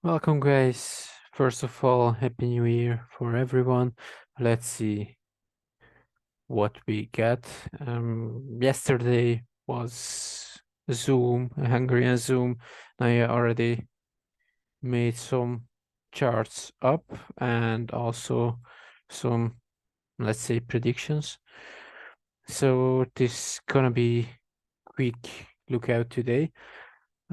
Welcome, guys. First of all, Happy New Year for everyone. Let's see what we got. Yesterday was Zoom, a Hungarian Zoom. I already made some charts up and also some, let's say, predictions. So this gonna be quick lookout today.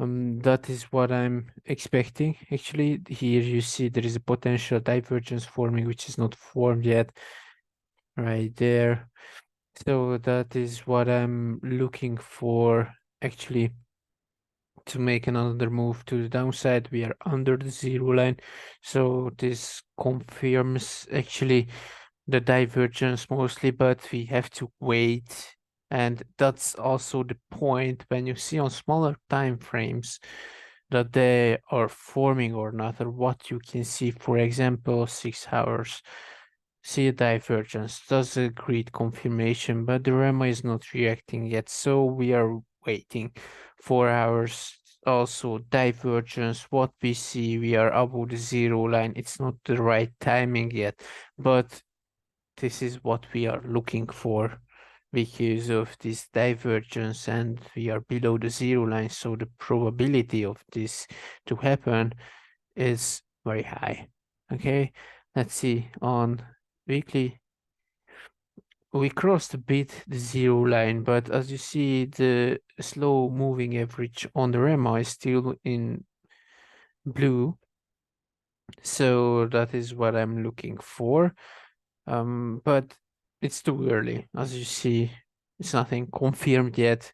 That is what I'm expecting. Actually, here you see there is a potential divergence forming, which is not formed yet, right there. So that is what I'm looking for, actually, to make another move to the downside. We are under the zero line, so this confirms actually the divergence mostly, but we have to wait. And that's also the point when you see on smaller time frames that they are forming or not, or what you can see, for example, 6 hours. See a divergence, that's a great confirmation, but the REMA is not reacting yet, so we are waiting. 4 hours, also divergence. What we see, we are above the zero line. It's not the right timing yet, but this is what we are looking for because of this divergence, and we are below the zero line, so the probability of this to happen is very high. Okay, let's see on weekly. We crossed a bit the zero line, but as you see, the slow moving average on the REMA is still in blue, so that is what I'm looking for. But it's too early. As you see, it's nothing confirmed yet,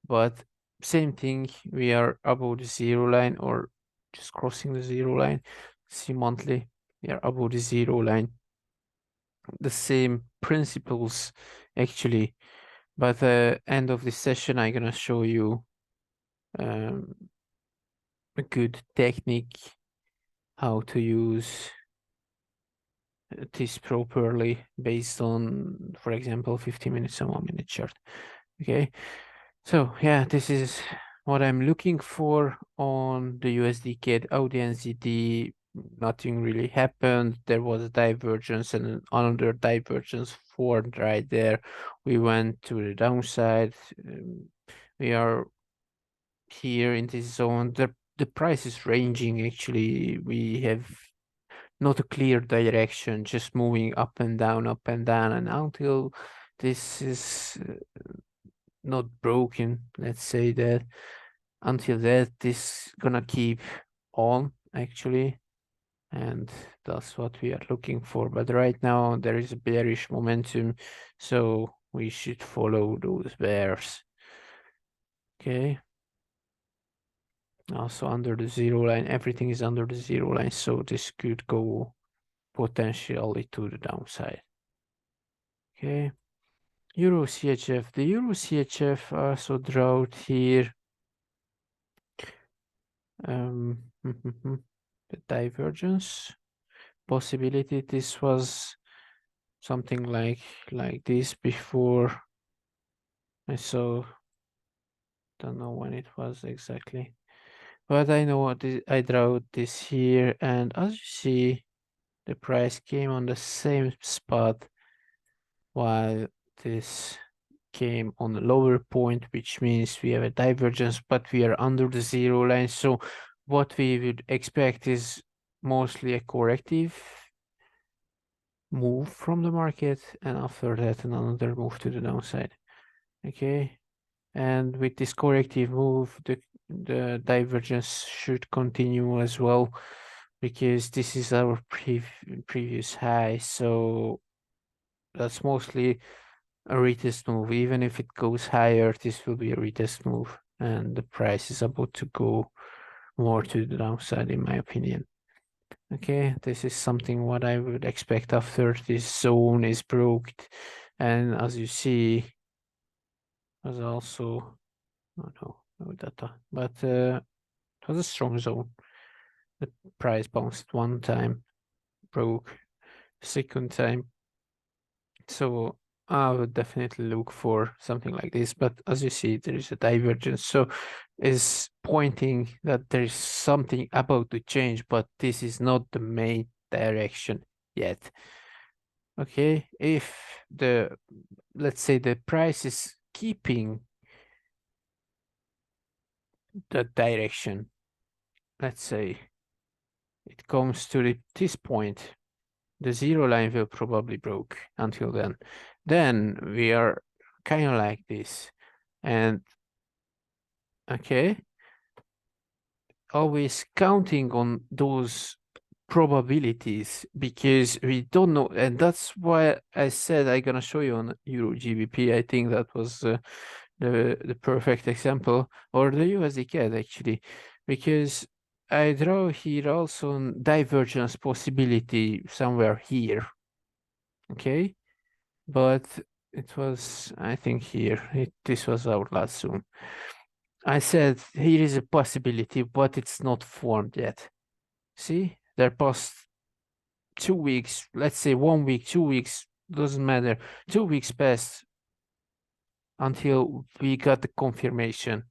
but same thing, we are above the zero line or just crossing the zero line. See monthly, we are above the zero line. The same principles actually, but end of this session, I'm gonna show you um, a good technique how to use this properly based on, for example, 50 minutes and 1 minute chart. Okay, so yeah, this is what I'm looking for on the USD CAD audience NZD. Nothing really happened. There was a divergence and another divergence formed right there. We went to the downside. We are here in this zone. The price is ranging actually. We have not a clear direction, just moving up and down, and until this is not broken, let's say that, until that, this gonna keep on actually, and that's what we are looking for. But right now there is a bearish momentum, so we should follow those bears. Okay. Also under the zero line, everything is under the zero line, so this could go potentially to the downside. Okay. Euro CHF. The Euro CHF also drawed here the divergence possibility. This was something like this before. I saw, don't know when it was exactly, but I know what I drew this here, and as you see, the price came on the same spot while this came on the lower point, which means we have a divergence, but we are under the zero line. So what we would expect is mostly a corrective move from the market, and after that another move to the downside. Okay, and with this corrective move, the divergence should continue as well, because this is our previous high. So that's mostly a retest move. Even if it goes higher, this will be a retest move, and the price is about to go more to the downside, in my opinion. Okay, this is something what I would expect after this zone is broke, and as you see, was also, oh no data, but it was a strong zone. The price bounced one time, broke second time, so I would definitely look for something like this, but as you see, there is a divergence. So it's pointing that there is something about to change, but this is not the main direction yet. Okay, if let's say the price is keeping the direction, let's say it comes to this point, the zero line will probably broke until then. Then we are kind of like this. And okay, always counting on those probabilities because we don't know. And that's why I said I'm gonna show you on Euro GBP. I think that was the perfect example, or the USD CAD actually, because I draw here also divergence possibility somewhere here. Okay, but it was, I think here, this was our last Zoom. I said here is a possibility, but it's not formed yet. See, there past 2 weeks, let's say 1 week, 2 weeks, doesn't matter. 2 weeks passed until we got the confirmation.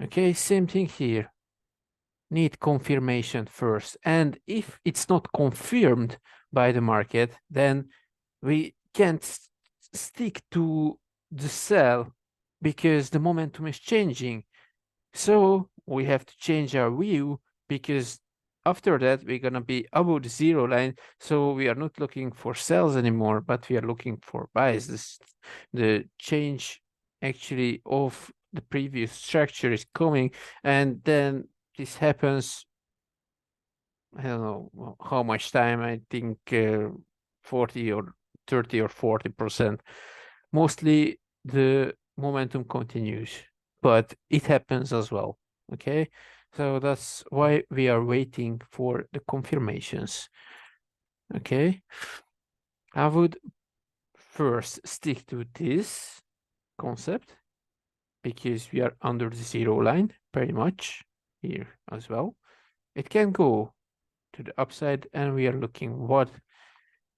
Okay, same thing here. Need confirmation first. And if it's not confirmed by the market, then we can't stick to the sell because the momentum is changing. So we have to change our view because after that we're gonna be above the zero line. So we are not looking for sells anymore, but we are looking for buys. The change actually of the previous structure is coming, and then this happens. I don't know how much time. I think 40 or 30 or 40%. Mostly the momentum continues, but it happens as well. Okay, so that's why we are waiting for the confirmations. Okay, I would first stick to this concept because we are under the zero line pretty much here as well. It can go to the upside, and we are looking what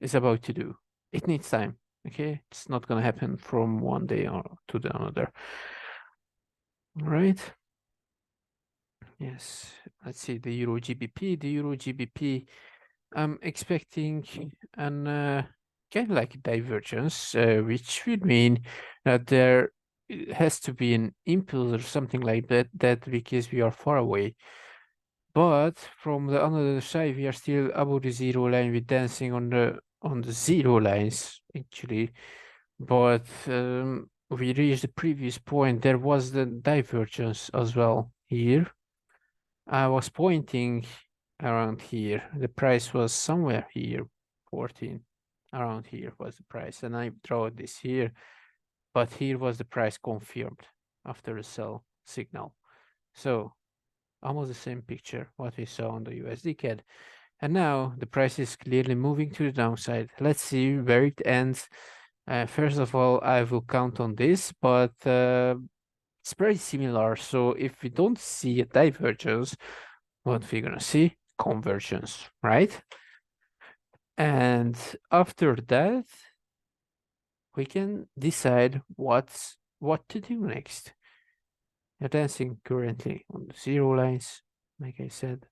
is about to do. It needs time. Okay, it's not gonna happen from one day or to the another. All right. Yes. Let's see the Euro GBP. The Euro GBP. I'm expecting an kind of like divergence, which would mean that there has to be an impulse or something like that. That because we are far away. But from the other side, we are still above the zero line. We're dancing on the zero lines actually. But we reached the previous point. There was the divergence as well here. I was pointing around here. The price was somewhere here, 14. Around here was the price, and I draw this here. But here was the price confirmed after the sell signal. So almost the same picture what we saw on the USD CAD. And now the price is clearly moving to the downside. Let's see where it ends. First of all, I will count on this, but it's very similar. So if we don't see a divergence, what we're gonna see? Convergence, right? And after that, we can decide what to do next. You're dancing currently on the zero lines, like I said.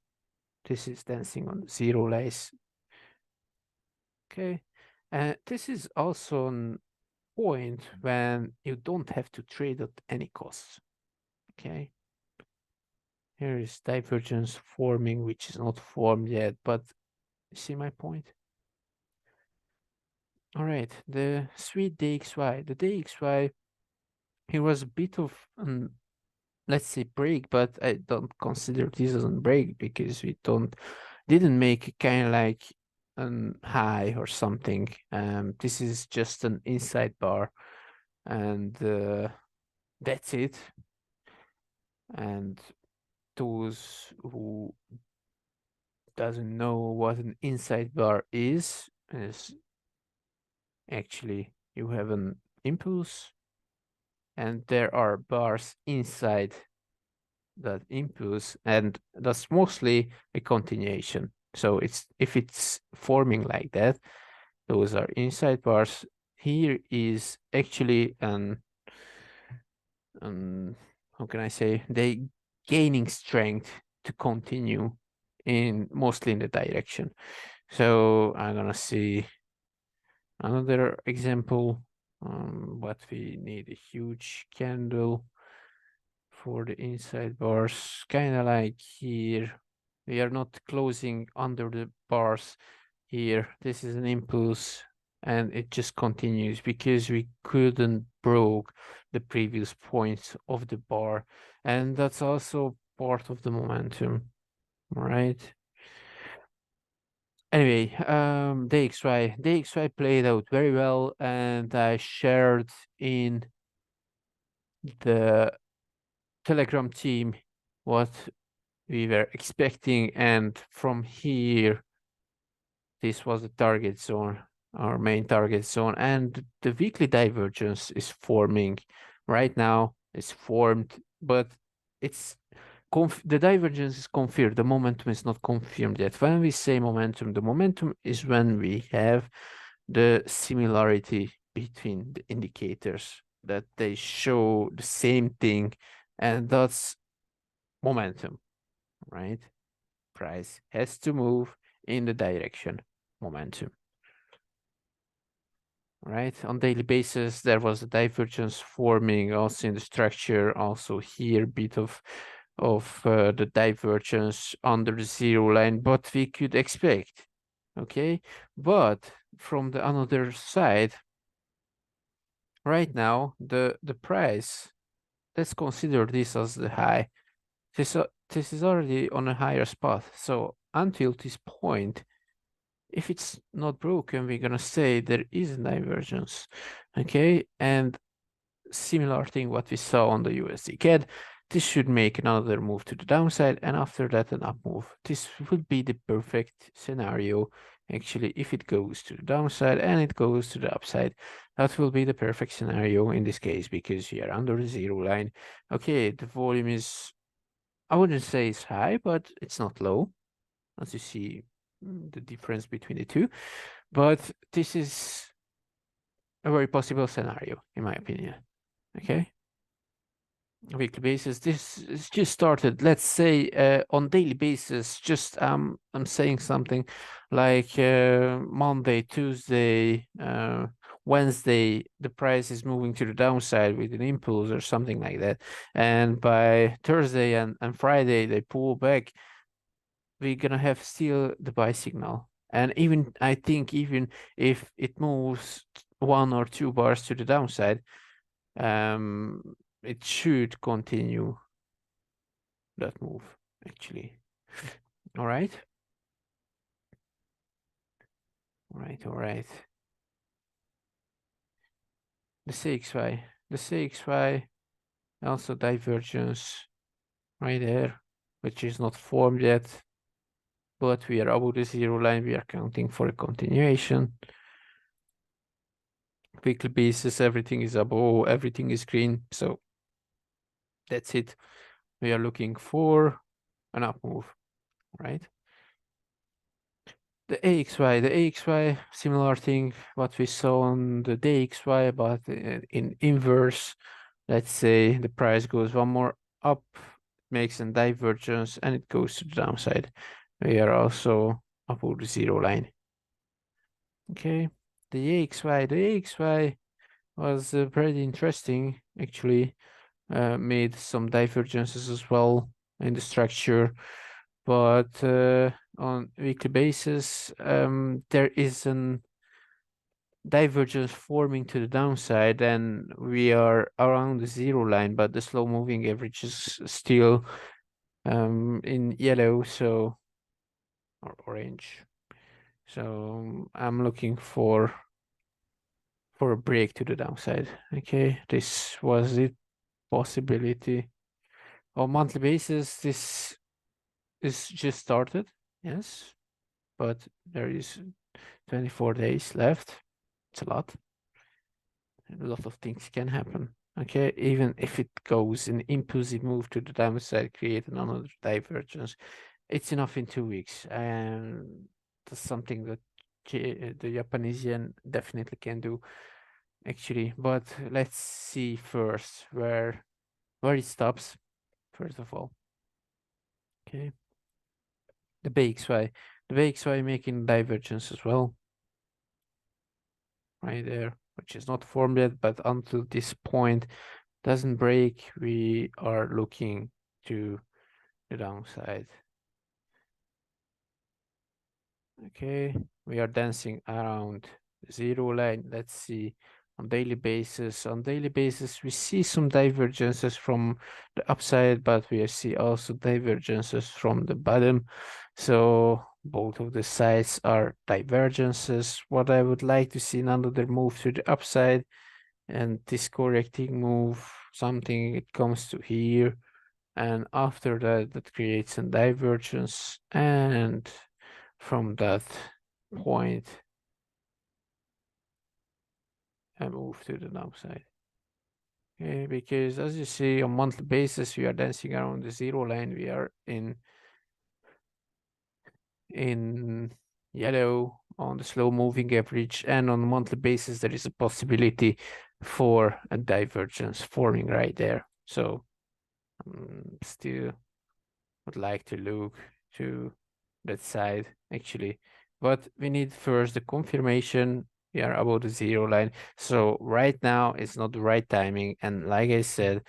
This is dancing on the zero lines. Okay. And this is also an point when you don't have to trade at any cost. Okay. Here is divergence forming, which is not formed yet, but you see my point? All right, the sweet DXY. The DXY, here was a bit of an, let's say, break, but I don't consider this as a break because we didn't make kind of like an high or something. This is just an inside bar, and that's it. And those who doesn't know what an inside bar is actually you have an impulse and there are bars inside that impulse, and that's mostly a continuation. So it's if it's forming like that, those are inside bars. here is actually how can I say, they gaining strength to continue in mostly in the direction. So I'm gonna see another example. But we need a huge candle for the inside bars, kind of like here. We are not closing under the bars here. This is an impulse and it just continues because we couldn't broke the previous points of the bar, and that's also part of the momentum, right? Anyway, DXY played out very well, and I shared in the Telegram team what we were expecting, and from here this was the target zone, our main target zone, and the weekly divergence is forming right now. It's formed, but it's the divergence is confirmed. The momentum is not confirmed yet. When we say momentum, the momentum is when we have the similarity between the indicators, that they show the same thing, and that's momentum, right? Price has to move in the direction momentum, right? On daily basis, there was a divergence forming also in the structure, also here, bit of the divergence under the zero line, but we could expect, okay? But from the another side, right now, the price, let's consider this as the high. This is already on a higher spot. So until this point, if it's not broken, we're gonna say there is a divergence, okay? And similar thing what we saw on the USD CAD, this should make another move to the downside, and after that an up move. This would be the perfect scenario. Actually, if it goes to the downside and it goes to the upside, that will be the perfect scenario in this case, because we are under the zero line. Okay, the volume is, I wouldn't say it's high, but it's not low, as you see the difference between the two. But this is a very possible scenario, in my opinion. Okay. Weekly basis, this is just started. Let's say on daily basis, just I'm saying something like Monday, Tuesday, Wednesday, the price is moving to the downside with an impulse or something like that, and by Thursday and Friday they pull back. We're gonna have still the buy signal, and even I think even if it moves 1 or 2 bars to the downside, it should continue that move actually. All right. All right. The CXY also divergence right there, which is not formed yet, but we are above the zero line. We are counting for a continuation. Weekly basis, everything is above, everything is green, so that's it. We are looking for an up move, right? The AXY, similar thing what we saw on the DXY, but in inverse. Let's say the price goes one more up, makes a divergence, and it goes to the downside. We are also above the zero line. Okay, the AXY was pretty interesting, actually. Made some divergences as well in the structure, but on weekly basis, there is an divergence forming to the downside, and we are around the zero line, but the slow moving average is still in yellow, so, or orange. So I'm looking for a break to the downside. Okay, this was it possibility. On monthly basis, this is just started, yes, but there is 24 days left. It's a lot. A lot of things can happen. Okay, even if it goes an impulsive move to the downside, create another divergence, it's enough in 2 weeks, and that's something that the Japanese yen definitely can do. actually, but let's see first where it stops, first of all. Okay. The BXY. The BXY making divergence as well. Right there, which is not formed yet, but until this point doesn't break, we are looking to the downside. Okay, we are dancing around the zero line. Let's see on daily basis. On daily basis, we see some divergences from the upside, but we see also divergences from the bottom. So both of the sides are divergences. What I would like to see another move to the upside, and this correcting move, something it comes to here, and after that that creates a divergence, and from that point I move to the downside. Okay, because as you see on monthly basis we are dancing around the zero line. We are in yellow on the slow moving average, and on a monthly basis there is a possibility for a divergence forming right there. So still would like to look to that side actually, but we need first the confirmation we are above the zero line. So right now it's not the right timing, and like I said,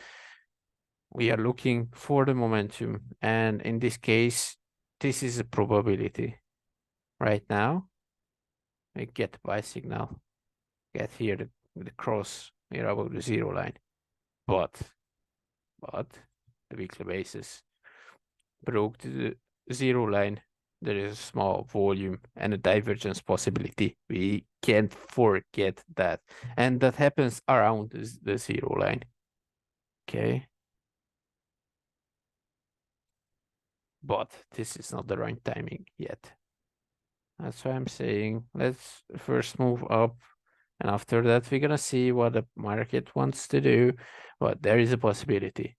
we are looking for the momentum, and in this case this is a probability. Right now we get the buy signal, get here the cross here above the zero line, but the weekly basis broke the zero line. There is a small volume and a divergence possibility. We can't forget that. And that happens around the zero line. Okay. But this is not the right timing yet. That's why I'm saying let's first move up. And after that, we're going to see what the market wants to do. But there is a possibility.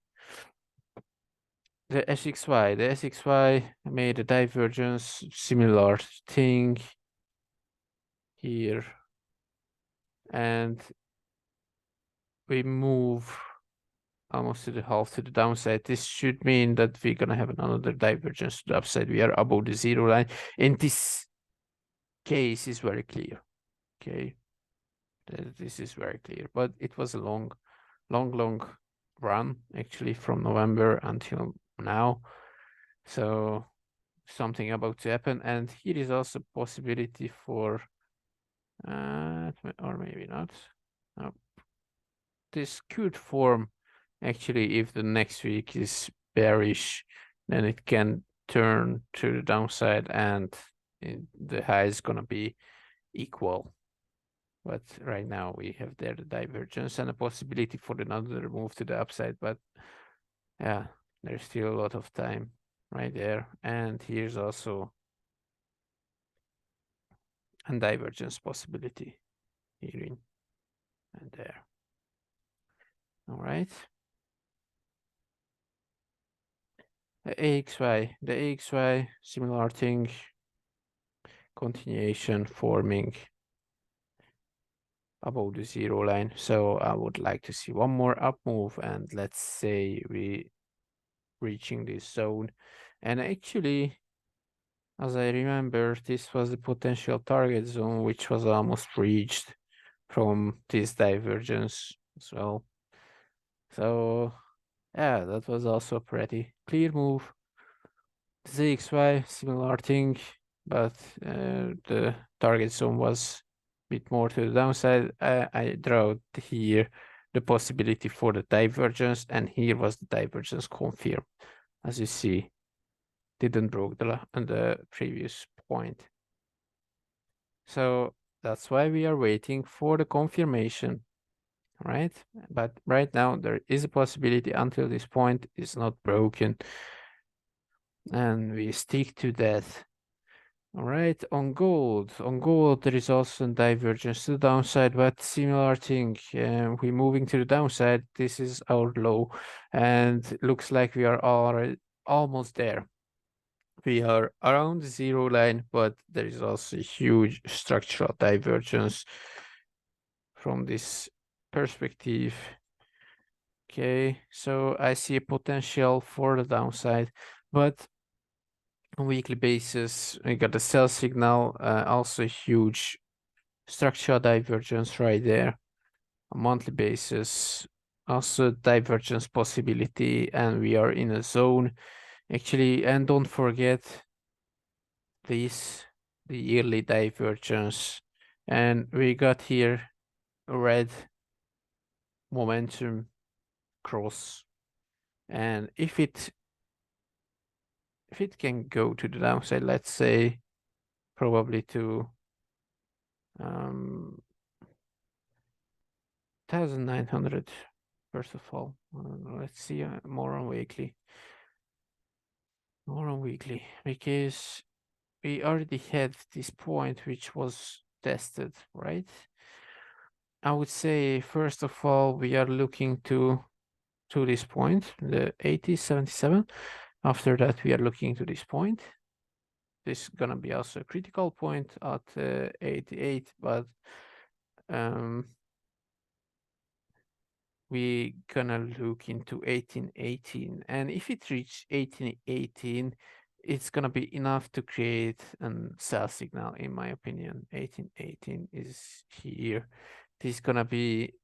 The SXY made a divergence, similar thing here. And we move almost to the half to the downside. This should mean that we're gonna have another divergence to the upside. We are above the zero line. In this case, is very clear. Okay, this is very clear. But it was a long run actually from November until now. So something about to happen, and here is also possibility for, or maybe not. No, this could form actually if the next week is bearish, then it can turn to the downside, and the high is gonna be equal. But right now we have there the divergence and a possibility for another move to the upside. But yeah, there's still a lot of time right there. And here's also a divergence possibility here and there. All right. The AXY, similar thing, continuation forming above the zero line. So I would like to see one more up move, and let's say we reaching this zone. And actually, as I remember, this was the potential target zone, which was almost reached from this divergence as well. So yeah, that was also a pretty clear move. ZXY, similar thing, but the target zone was a bit more to the downside. I draw here the possibility for the divergence, and here was the divergence confirmed. As you see, didn't broke the previous point. So that's why we are waiting for the confirmation, right? But right now there is a possibility until this point is not broken, and we stick to that. All right, on gold, there is also a divergence to the downside, but similar thing. We're moving to the downside. This is our low, and looks like we are already almost there. We are around the zero line, but there is also a huge structural divergence from this perspective. Okay, so I see a potential for the downside, but on weekly basis, we got the sell signal, also huge structural divergence right there. On monthly basis, also divergence possibility, and we are in a zone actually. And don't forget this, the yearly divergence, and we got here a red momentum cross, and if it can go to the downside, let's say probably to 1900 first of all. Let's see more on weekly, because we already had this point which was tested, right? I would say first of all we are looking to this point, the 80.77. After that we are looking to this point. This is gonna be also a critical point at 88, but we gonna look into 1818, and if it reaches 1818, it's gonna be enough to create a sell signal, in my opinion. 1818 is here. This is gonna be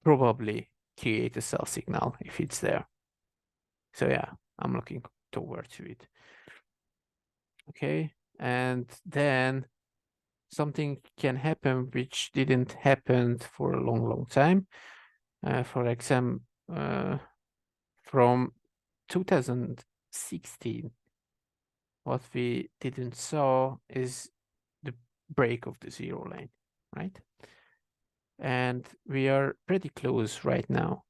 probably create a sell signal if it's there. So yeah, I'm looking towards it. Okay, and then something can happen which didn't happen for a long time. For example, from 2016, what we didn't saw is the break of the zero line, right? And we are pretty close right now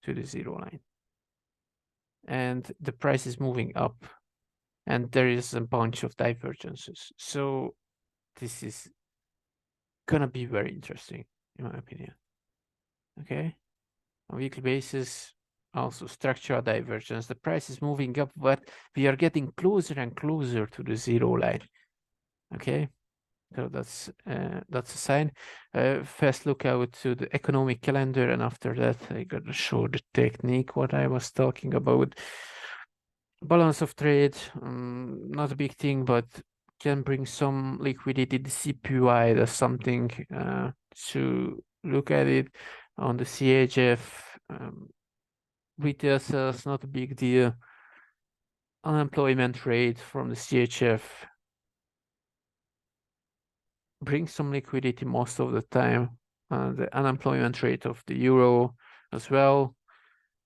to the zero line. And the price is moving up, and there is a bunch of divergences. So this is gonna be very interesting, in my opinion. Okay, on a weekly basis, also structural divergence. The price is moving up, but we are getting closer and closer to the zero line. Okay, so that's a sign. First look out to the economic calendar, and after that I gotta show the technique what I was talking about. Balance of trade, not a big thing, but can bring some liquidity. The CPY, that's something to look at it. On the CHF, retail sales, not a big deal. Unemployment rate from the CHF brings some liquidity most of the time. The unemployment rate of the euro as well.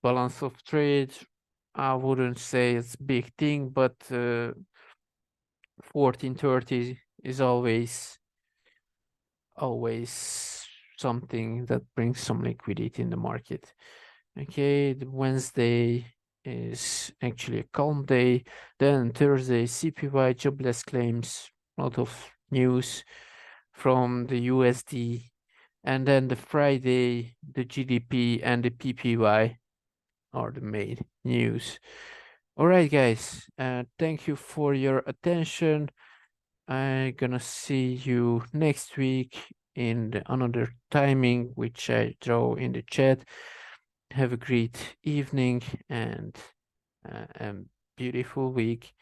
Balance of trade, I wouldn't say it's a big thing, but 1430 is always something that brings some liquidity in the market. Okay, the Wednesday is actually a calm day. Then Thursday, CPY jobless claims, a lot of news from the USD. And then the Friday, the GDP and the PPY are the main news. All right, guys, thank you for your attention. I'm gonna see you next week in another timing, which I draw in the chat. Have a great evening and a beautiful week.